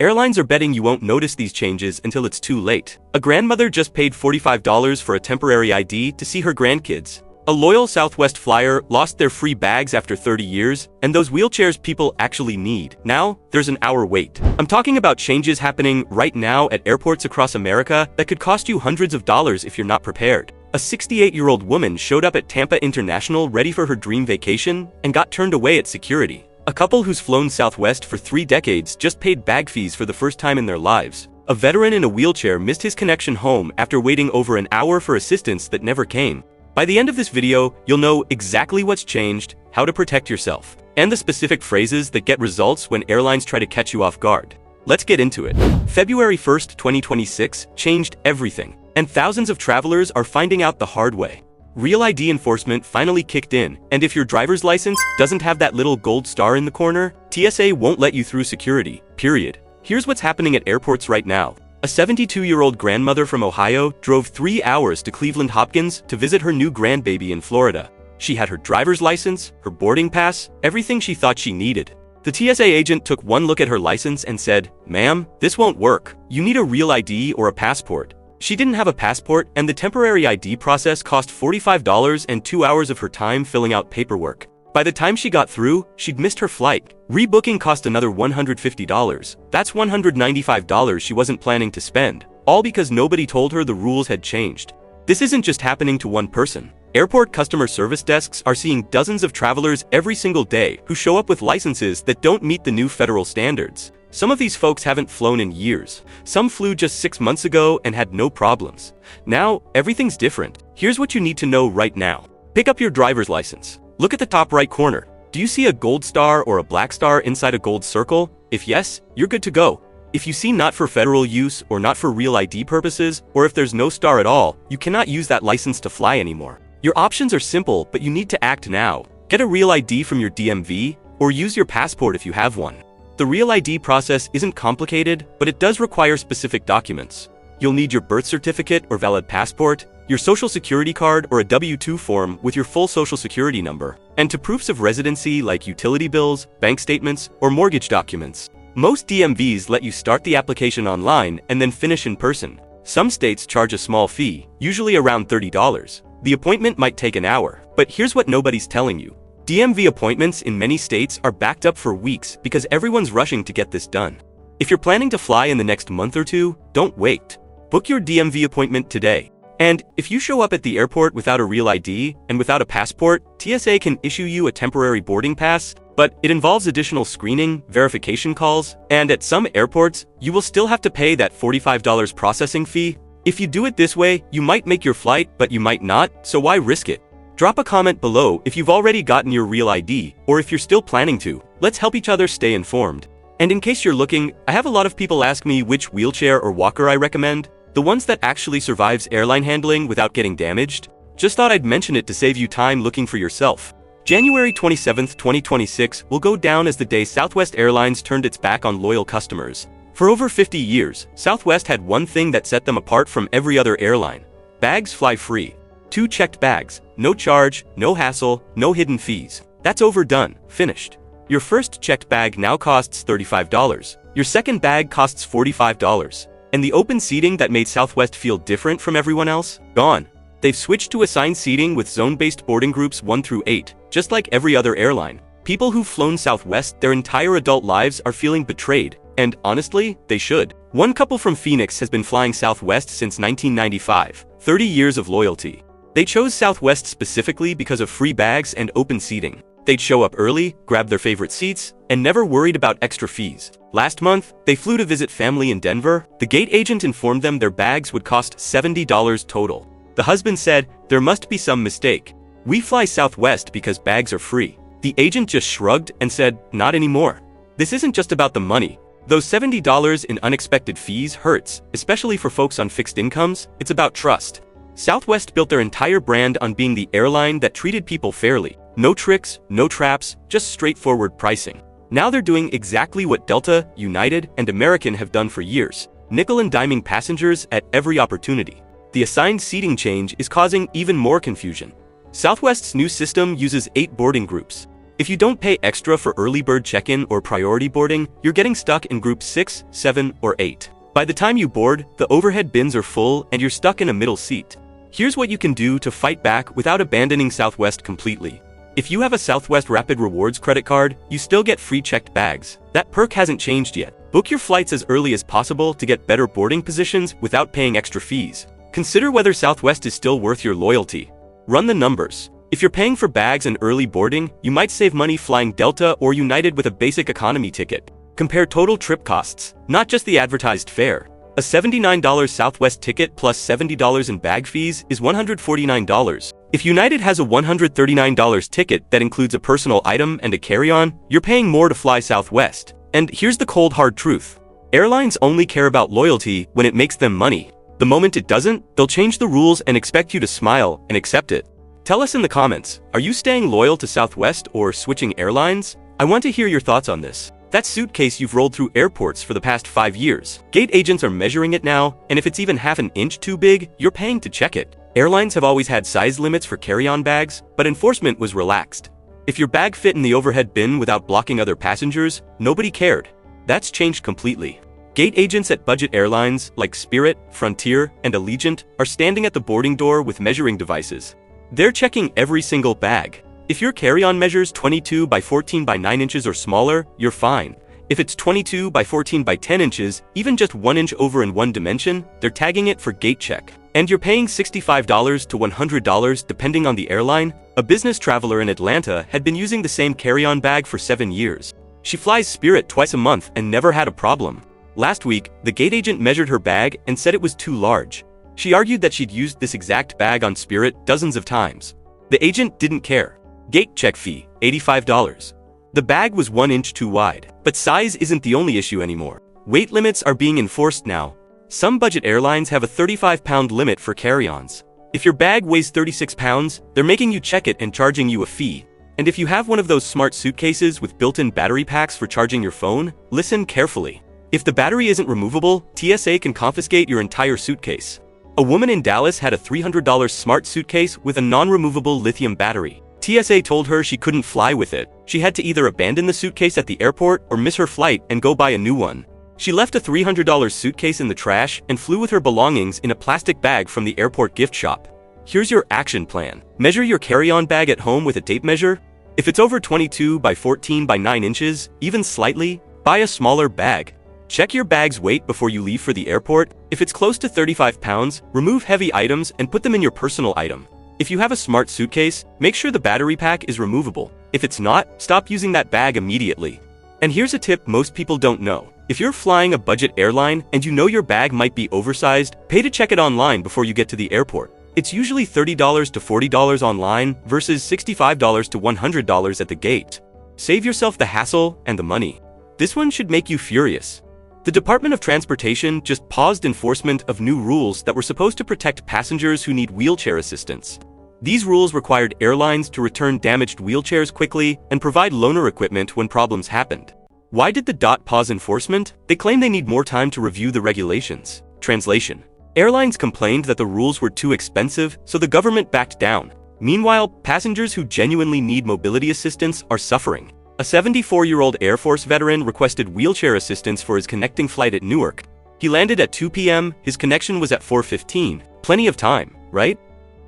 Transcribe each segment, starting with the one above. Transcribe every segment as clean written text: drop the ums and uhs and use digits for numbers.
Airlines are betting you won't notice these changes until it's too late. A grandmother just paid $45 for a temporary ID to see her grandkids. A loyal Southwest flyer lost their free bags after 30 years, and those wheelchairs people actually need. Now, there's an hour wait. I'm talking about changes happening right now at airports across America that could cost you hundreds of dollars if you're not prepared. A 68-year-old woman showed up at Tampa International ready for her dream vacation and got turned away at security. A couple who's flown Southwest for 3 decades just paid bag fees for the first time in their lives. A veteran in a wheelchair missed his connection home after waiting over an hour for assistance that never came. By the end of this video, you'll know exactly what's changed, how to protect yourself, and the specific phrases that get results when airlines try to catch you off guard. Let's get into it. February 1st, 2026 changed everything, and thousands of travelers are finding out the hard way. Real ID enforcement finally kicked in, and if your driver's license doesn't have that little gold star in the corner, TSA won't let you through security, period. Here's what's happening at airports right now. A 72-year-old grandmother from Ohio drove 3 hours to Cleveland Hopkins to visit her new grandbaby in Florida. She had her driver's license, her boarding pass, everything she thought she needed. The TSA agent took one look at her license and said, "Ma'am, this won't work. You need a real ID or a passport." She didn't have a passport, and the temporary ID process cost $45 and 2 hours of her time filling out paperwork. By the time she got through, she'd missed her flight. Rebooking cost another $150. That's $195 she wasn't planning to spend, all because nobody told her the rules had changed. This isn't just happening to one person. Airport customer service desks are seeing dozens of travelers every single day who show up with licenses that don't meet the new federal standards. Some of these folks haven't flown in years. Some flew just 6 months ago and had no problems. Now, everything's different. Here's what you need to know right now. Pick up your driver's license. Look at the top right corner. Do you see a gold star or a black star inside a gold circle? If yes, you're good to go. If you see not for federal use or not for real ID purposes, or if there's no star at all, you cannot use that license to fly anymore. Your options are simple, but you need to act now. Get a real ID from your DMV, or use your passport if you have one. The real ID process isn't complicated, but it does require specific documents. You'll need your birth certificate or valid passport, your social security card or a W-2 form with your full social security number, and to proofs of residency like utility bills, bank statements, or mortgage documents. Most DMVs let you start the application online and then finish in person. Some states charge a small fee, usually around $30. The appointment might take an hour, but here's what nobody's telling you. DMV appointments in many states are backed up for weeks because everyone's rushing to get this done. If you're planning to fly in the next month or two, don't wait. Book your DMV appointment today. And if you show up at the airport without a real ID and without a passport, TSA can issue you a temporary boarding pass, but it involves additional screening, verification calls, and at some airports, you will still have to pay that $45 processing fee. If you do it this way, you might make your flight, but you might not, so why risk it? Drop a comment below if you've already gotten your real ID, or if you're still planning to. Let's help each other stay informed. And in case you're looking, I have a lot of people ask me which wheelchair or walker I recommend. The ones that actually survives airline handling without getting damaged? Just thought I'd mention it to save you time looking for yourself. January 27th, 2026 will go down as the day Southwest Airlines turned its back on loyal customers. For over 50 years, Southwest had one thing that set them apart from every other airline. Bags fly free. 2 checked bags, no charge, no hassle, no hidden fees. That's overdone, finished. Your first checked bag now costs $35. Your second bag costs $45. And the open seating that made Southwest feel different from everyone else? Gone. They've switched to assigned seating with zone-based boarding groups 1 through 8, just like every other airline. People who've flown Southwest their entire adult lives are feeling betrayed, and honestly, they should. One couple from Phoenix has been flying Southwest since 1995, 30 years of loyalty. They chose Southwest specifically because of free bags and open seating. They'd show up early, grab their favorite seats, and never worried about extra fees. Last month, they flew to visit family in Denver. The gate agent informed them their bags would cost $70 total. The husband said, "There must be some mistake. We fly Southwest because bags are free." The agent just shrugged and said, "Not anymore." This isn't just about the money. Those $70 in unexpected fees hurts, especially for folks on fixed incomes. It's about trust. Southwest built their entire brand on being the airline that treated people fairly. No tricks, no traps, just straightforward pricing. Now they're doing exactly what Delta, United, and American have done for years, nickel and diming passengers at every opportunity. The assigned seating change is causing even more confusion. Southwest's new system uses 8 boarding groups. If you don't pay extra for early bird check-in or priority boarding, you're getting stuck in groups 6, 7, or 8. By the time you board, the overhead bins are full and you're stuck in a middle seat. Here's what you can do to fight back without abandoning Southwest completely. If you have a Southwest Rapid Rewards credit card, you still get free checked bags. That perk hasn't changed yet. Book your flights as early as possible to get better boarding positions without paying extra fees. Consider whether Southwest is still worth your loyalty. Run the numbers. If you're paying for bags and early boarding, you might save money flying Delta or United with a basic economy ticket. Compare total trip costs, not just the advertised fare. A $79 Southwest ticket plus $70 in bag fees is $149. If United has a $139 ticket that includes a personal item and a carry-on, you're paying more to fly Southwest. And here's the cold hard truth. Airlines only care about loyalty when it makes them money. The moment it doesn't, they'll change the rules and expect you to smile and accept it. Tell us in the comments, are you staying loyal to Southwest or switching airlines? I want to hear your thoughts on this. That suitcase you've rolled through airports for the past 5 years. Gate agents are measuring it now, and if it's even half an inch too big, you're paying to check it. Airlines have always had size limits for carry-on bags, but enforcement was relaxed. If your bag fit in the overhead bin without blocking other passengers, nobody cared. That's changed completely. Gate agents at budget airlines like Spirit, Frontier, and Allegiant are standing at the boarding door with measuring devices. They're checking every single bag. If your carry-on measures 22 by 14 by 9 inches or smaller, you're fine. If it's 22 by 14 by 10 inches, even just 1 inch over in one dimension, they're tagging it for gate check. And you're paying $65 to $100 depending on the airline. A business traveler in Atlanta had been using the same carry-on bag for 7 years. She flies Spirit twice a month and never had a problem. Last week, the gate agent measured her bag and said it was too large. She argued that she'd used this exact bag on Spirit dozens of times. The agent didn't care. Gate check fee, $85. The bag was 1 inch too wide. But size isn't the only issue anymore. Weight limits are being enforced now. Some budget airlines have a 35-pound limit for carry-ons. If your bag weighs 36 pounds, they're making you check it and charging you a fee. And if you have one of those smart suitcases with built-in battery packs for charging your phone, listen carefully. If the battery isn't removable, TSA can confiscate your entire suitcase. A woman in Dallas had a $300 smart suitcase with a non-removable lithium battery. TSA told her she couldn't fly with it. She had to either abandon the suitcase at the airport or miss her flight and go buy a new one. She left a $300 suitcase in the trash and flew with her belongings in a plastic bag from the airport gift shop. Here's your action plan. Measure your carry-on bag at home with a tape measure. If it's over 22 by 14 by 9 inches, even slightly, buy a smaller bag. Check your bag's weight before you leave for the airport. If it's close to 35 pounds, remove heavy items and put them in your personal item. If you have a smart suitcase, make sure the battery pack is removable. If it's not, stop using that bag immediately. And here's a tip most people don't know. If you're flying a budget airline and you know your bag might be oversized, pay to check it online before you get to the airport. It's usually $30 to $40 online versus $65 to $100 at the gate. Save yourself the hassle and the money. This one should make you furious. The Department of Transportation just paused enforcement of new rules that were supposed to protect passengers who need wheelchair assistance. These rules required airlines to return damaged wheelchairs quickly and provide loaner equipment when problems happened. Why did the DOT pause enforcement? They claim they need more time to review the regulations. Translation: airlines complained that the rules were too expensive, so the government backed down. Meanwhile, passengers who genuinely need mobility assistance are suffering. A 74-year-old Air Force veteran requested wheelchair assistance for his connecting flight at Newark. He landed at 2 p.m., his connection was at 4:15. Plenty of time, right?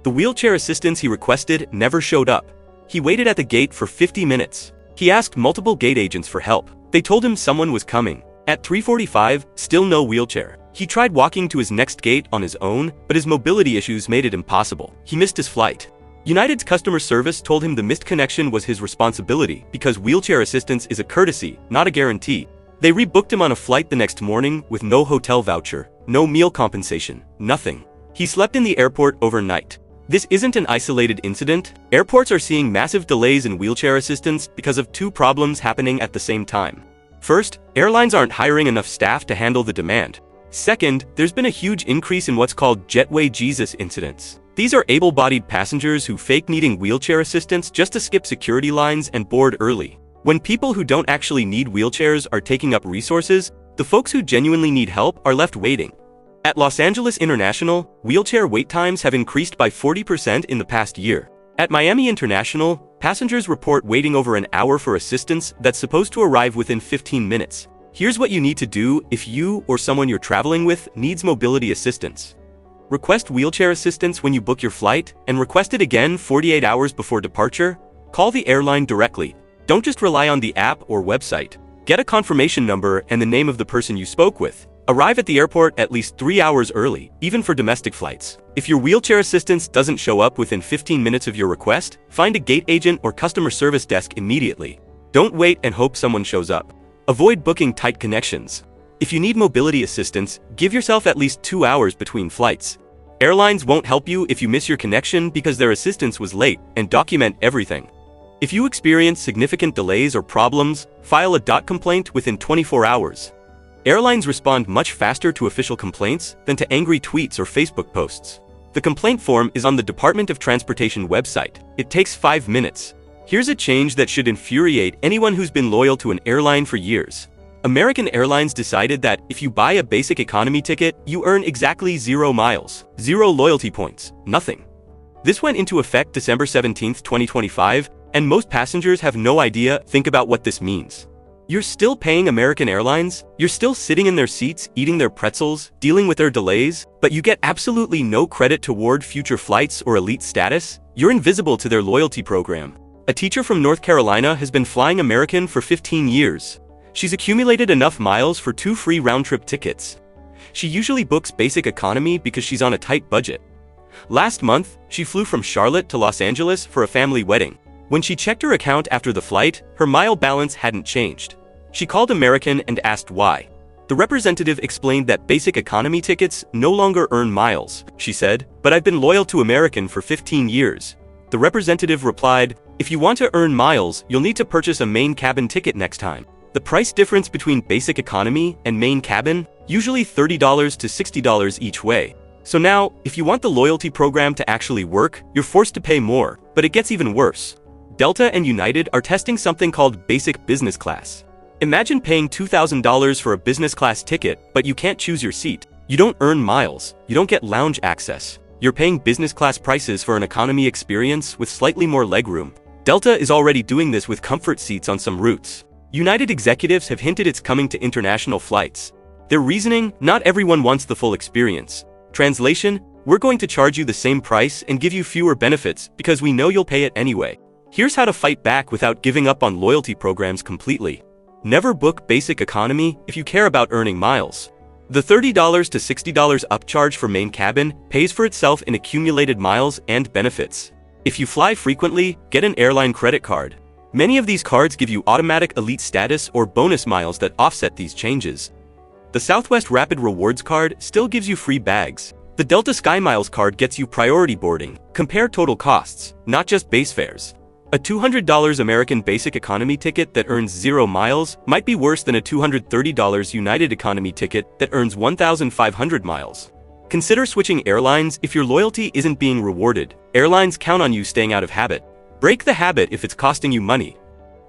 The wheelchair assistance he requested never showed up. He waited at the gate for 50 minutes. He asked multiple gate agents for help. They told him someone was coming. At 3:45, still no wheelchair. He tried walking to his next gate on his own, but his mobility issues made it impossible. He missed his flight. United's customer service told him the missed connection was his responsibility because wheelchair assistance is a courtesy, not a guarantee. They rebooked him on a flight the next morning with no hotel voucher, no meal compensation, nothing. He slept in the airport overnight. This isn't an isolated incident. Airports are seeing massive delays in wheelchair assistance because of two problems happening at the same time. First, airlines aren't hiring enough staff to handle the demand. Second, there's been a huge increase in what's called Jetway Jesus incidents. These are able-bodied passengers who fake needing wheelchair assistance just to skip security lines and board early. When people who don't actually need wheelchairs are taking up resources, the folks who genuinely need help are left waiting. At Los Angeles International, wheelchair wait times have increased by 40% in the past year. At Miami International, Passengers report waiting over an hour for assistance that's supposed to arrive within 15 minutes. Here's what you need to do if you or someone you're traveling with needs mobility assistance. Request wheelchair assistance when you book your flight, and request it again 48 hours before departure. Call the airline directly. Don't just rely on the app or website. Get a confirmation number and the name of the person you spoke with. Arrive at the airport at least 3 hours early, even for domestic flights. If your wheelchair assistance doesn't show up within 15 minutes of your request, find a gate agent or customer service desk immediately. Don't wait and hope someone shows up. Avoid booking tight connections. If you need mobility assistance, give yourself at least 2 hours between flights. Airlines won't help you if you miss your connection because their assistance was late, and document everything. If you experience significant delays or problems, file a complaint within 24 hours. Airlines respond much faster to official complaints than to angry tweets or Facebook posts. The complaint form is on the Department of Transportation website. It takes 5 minutes. Here's a change that should infuriate anyone who's been loyal to an airline for years. American Airlines decided that if you buy a basic economy ticket, you earn exactly 0 miles, 0 loyalty points, nothing. This went into effect December 17, 2025, and most passengers have no idea. Think about what this means. You're still paying American Airlines, you're still sitting in their seats, eating their pretzels, dealing with their delays, but you get absolutely no credit toward future flights or elite status. You're invisible to their loyalty program. A teacher from North Carolina has been flying American for 15 years. She's accumulated enough miles for 2 free round-trip tickets. She usually books basic economy because she's on a tight budget. Last month, she flew from Charlotte to Los Angeles for a family wedding. When she checked her account after the flight, her mile balance hadn't changed. She called American and asked why. The representative explained that basic economy tickets no longer earn miles. She said, "But I've been loyal to American for 15 years. The representative replied, "If you want to earn miles, you'll need to purchase a main cabin ticket next time." The price difference between basic economy and main cabin, usually $30 to $60 each way. So now, if you want the loyalty program to actually work, you're forced to pay more, but it gets even worse. Delta and United are testing something called basic business class. Imagine paying $2,000 for a business class ticket, but you can't choose your seat. You don't earn miles, you don't get lounge access. You're paying business class prices for an economy experience with slightly more legroom. Delta is already doing this with comfort seats on some routes. United executives have hinted it's coming to international flights. Their reasoning: not everyone wants the full experience. Translation: we're going to charge you the same price and give you fewer benefits because we know you'll pay it anyway. Here's how to fight back without giving up on loyalty programs completely. Never book basic economy if you care about earning miles. The $30 to $60 upcharge for main cabin pays for itself in accumulated miles and benefits. If you fly frequently, get an airline credit card. Many of these cards give you automatic elite status or bonus miles that offset these changes. The Southwest Rapid Rewards card still gives you free bags. The Delta SkyMiles card gets you priority boarding. Compare total costs, not just base fares. A $200 American Basic Economy ticket that earns 0 miles might be worse than a $230 United Economy ticket that earns 1,500 miles. Consider switching airlines if your loyalty isn't being rewarded. Airlines count on you staying out of habit. Break the habit if it's costing you money.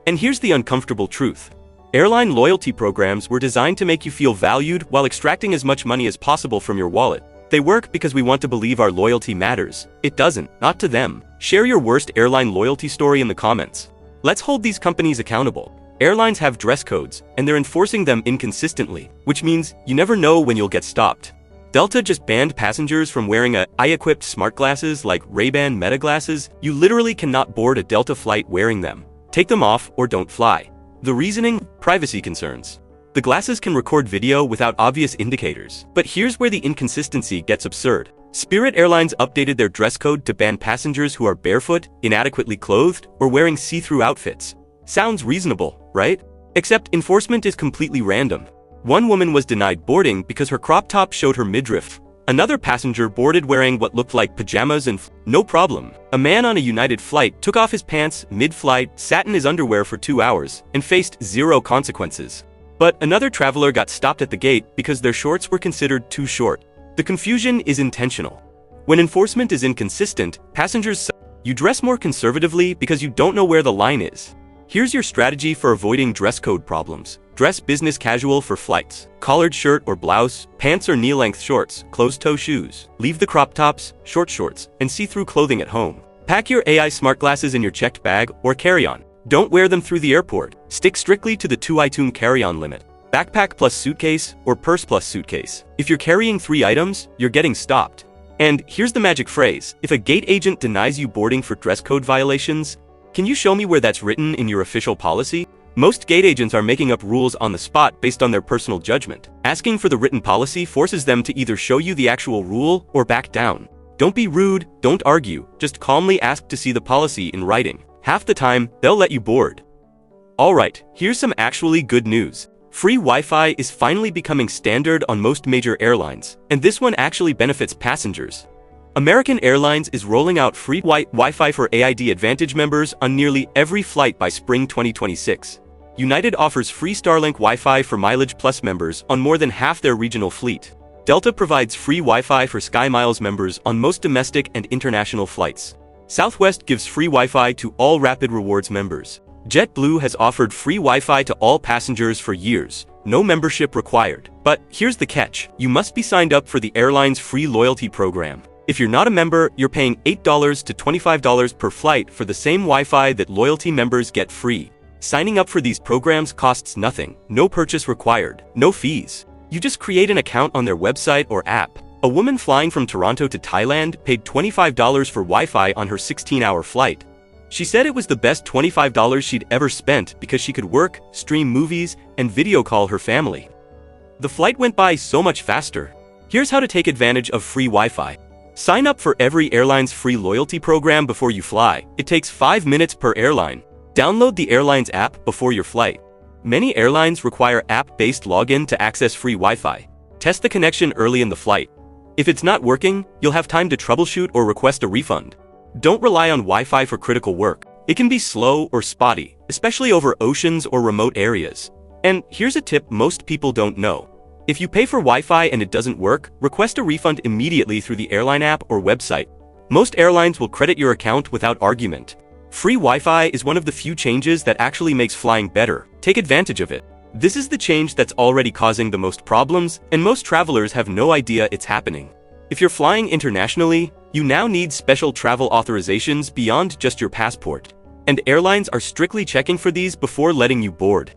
And here's the uncomfortable truth. Airline loyalty programs were designed to make you feel valued while extracting as much money as possible from your wallet. They work because we want to believe our loyalty matters. It doesn't, not to them. Share your worst airline loyalty story in the comments. Let's hold these companies accountable. Airlines have dress codes, and they're enforcing them inconsistently, which means you never know when you'll get stopped. Delta just banned passengers from wearing eye-equipped smart glasses like Ray-Ban Meta glasses. You literally cannot board a Delta flight wearing them. Take them off or don't fly. The reasoning: privacy concerns. The glasses can record video without obvious indicators. But here's where the inconsistency gets absurd. Spirit Airlines updated their dress code to ban passengers who are barefoot, inadequately clothed, or wearing see-through outfits. Sounds reasonable, right? Except enforcement is completely random. One woman was denied boarding because her crop top showed her midriff. Another passenger boarded wearing what looked like pajamas and no problem. A man on a United flight took off his pants mid-flight, sat in his underwear for 2 hours, and faced 0 consequences. But another traveler got stopped at the gate because their shorts were considered too short. The confusion is intentional. When enforcement is inconsistent, passengers you dress more conservatively because you don't know where the line is. Here's your strategy for avoiding dress code problems. Dress business casual for flights. Collared shirt or blouse, pants or knee-length shorts, closed-toe shoes. Leave the crop tops, short shorts, and see-through clothing at home. Pack your AI smart glasses in your checked bag or carry-on. Don't wear them through the airport. Stick strictly to the 2-item carry-on limit. Backpack plus suitcase or purse plus suitcase. If you're carrying 3 items, you're getting stopped. And here's the magic phrase: if a gate agent denies you boarding for dress code violations, can you show me where that's written in your official policy? Most gate agents are making up rules on the spot based on their personal judgment. Asking for the written policy forces them to either show you the actual rule or back down. Don't be rude, don't argue, just calmly ask to see the policy in writing. Half the time, they'll let you board. Alright, here's some actually good news. Free Wi-Fi is finally becoming standard on most major airlines, and this one actually benefits passengers. American Airlines is rolling out free Wi-Fi for AID Advantage members on nearly every flight by spring 2026. United offers free Starlink Wi-Fi for Mileage Plus members on more than half their regional fleet. Delta provides free Wi-Fi for SkyMiles members on most domestic and international flights. Southwest gives free Wi-Fi to all Rapid Rewards members. JetBlue has offered free Wi-Fi to all passengers for years, no membership required. But here's the catch: you must be signed up for the airline's free loyalty program. If you're not a member, you're paying $8 to $25 per flight for the same Wi-Fi that loyalty members get free. Signing up for these programs costs nothing, no purchase required, no fees. You just create an account on their website or app. A woman flying from Toronto to Thailand paid $25 for Wi-Fi on her 16-hour flight. She said it was the best $25 she'd ever spent because she could work, stream movies, and video call her family. The flight went by so much faster. Here's how to take advantage of free Wi-Fi. Sign up for every airline's free loyalty program before you fly. It takes 5 minutes per airline. Download the Airlines app before your flight. Many airlines require app-based login to access free Wi-Fi. Test the connection early in the flight. If it's not working, you'll have time to troubleshoot or request a refund. Don't rely on Wi-Fi for critical work. It can be slow or spotty, especially over oceans or remote areas. And here's a tip most people don't know. If you pay for Wi-Fi and it doesn't work, request a refund immediately through the airline app or website. Most airlines will credit your account without argument. Free Wi-Fi is one of the few changes that actually makes flying better. Take advantage of it. This is the change that's already causing the most problems, and most travelers have no idea it's happening. If you're flying internationally, you now need special travel authorizations beyond just your passport. And airlines are strictly checking for these before letting you board.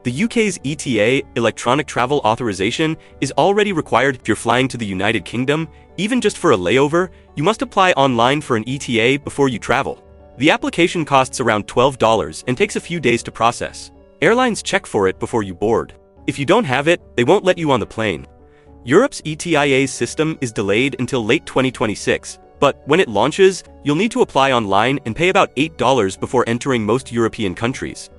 The UK's ETA, Electronic Travel Authorization, is already required if you're flying to the United Kingdom. Even just for a layover, you must apply online for an ETA before you travel. The application costs around $12 and takes a few days to process. Airlines check for it before you board. If you don't have it, they won't let you on the plane. Europe's ETIAS system is delayed until late 2026, but when it launches, you'll need to apply online and pay about $8 before entering most European countries.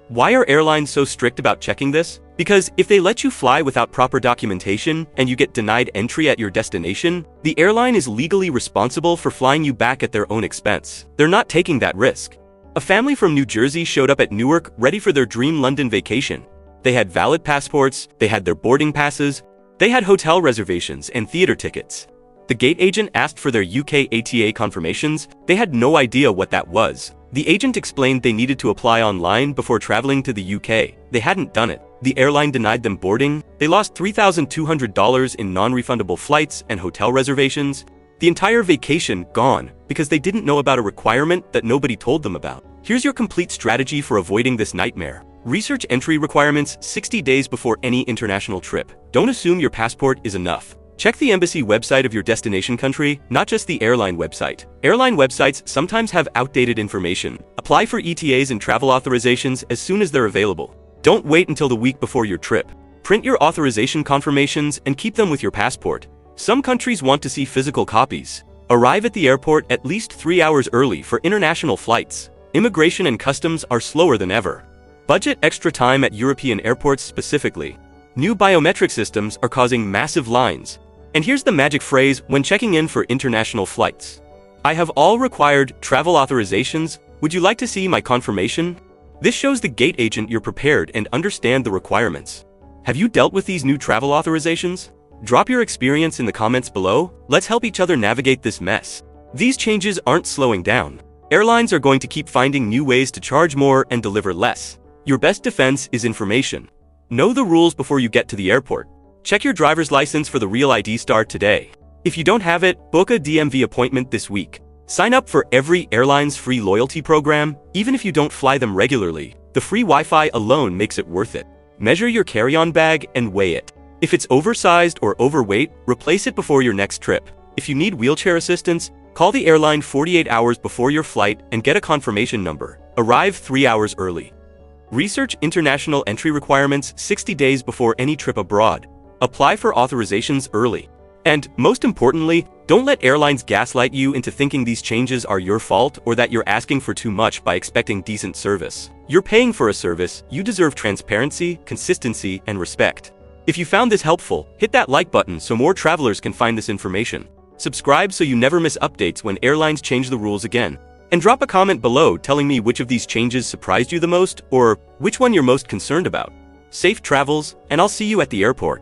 Why are airlines so strict about checking this? Because if they let you fly without proper documentation and you get denied entry at your destination, the airline is legally responsible for flying you back at their own expense. They're not taking that risk. A family from New Jersey showed up at Newark ready for their dream London vacation. They had valid passports, they had their boarding passes, they had hotel reservations and theater tickets. The gate agent asked for their UK ATA confirmations. They had no idea what that was. The agent explained they needed to apply online before traveling to the UK. They hadn't done it. The airline denied them boarding. They lost $3,200 in non-refundable flights and hotel reservations. The entire vacation gone because they didn't know about a requirement that nobody told them about. Here's your complete strategy for avoiding this nightmare. Research entry requirements 60 days before any international trip. Don't assume your passport is enough. Check the embassy website of your destination country, not just the airline website. Airline websites sometimes have outdated information. Apply for ETAs and travel authorizations as soon as they're available. Don't wait until the week before your trip. Print your authorization confirmations and keep them with your passport. Some countries want to see physical copies. Arrive at the airport at least 3 hours early for international flights. Immigration and customs are slower than ever. Budget extra time at European airports specifically. New biometric systems are causing massive lines. And here's the magic phrase when checking in for international flights. I have all required travel authorizations. Would you like to see my confirmation? This shows the gate agent you're prepared and understand the requirements. Have you dealt with these new travel authorizations? Drop your experience in the comments below. Let's help each other navigate this mess. These changes aren't slowing down. Airlines are going to keep finding new ways to charge more and deliver less. Your best defense is information. Know the rules before you get to the airport. Check your driver's license for the real ID. Start today. If you don't have it, book a DMV appointment this week. Sign up for every airline's free loyalty program, even if you don't fly them regularly. The free Wi-Fi alone makes it worth it. Measure your carry-on bag and weigh it. If it's oversized or overweight, replace it before your next trip. If you need wheelchair assistance, call the airline 48 hours before your flight and get a confirmation number. Arrive 3 hours early. Research international entry requirements 60 days before any trip abroad. Apply for authorizations early. And, most importantly, don't let airlines gaslight you into thinking these changes are your fault or that you're asking for too much by expecting decent service. You're paying for a service, you deserve transparency, consistency, and respect. If you found this helpful, hit that like button so more travelers can find this information. Subscribe so you never miss updates when airlines change the rules again. And drop a comment below telling me which of these changes surprised you the most or which one you're most concerned about. Safe travels, and I'll see you at the airport.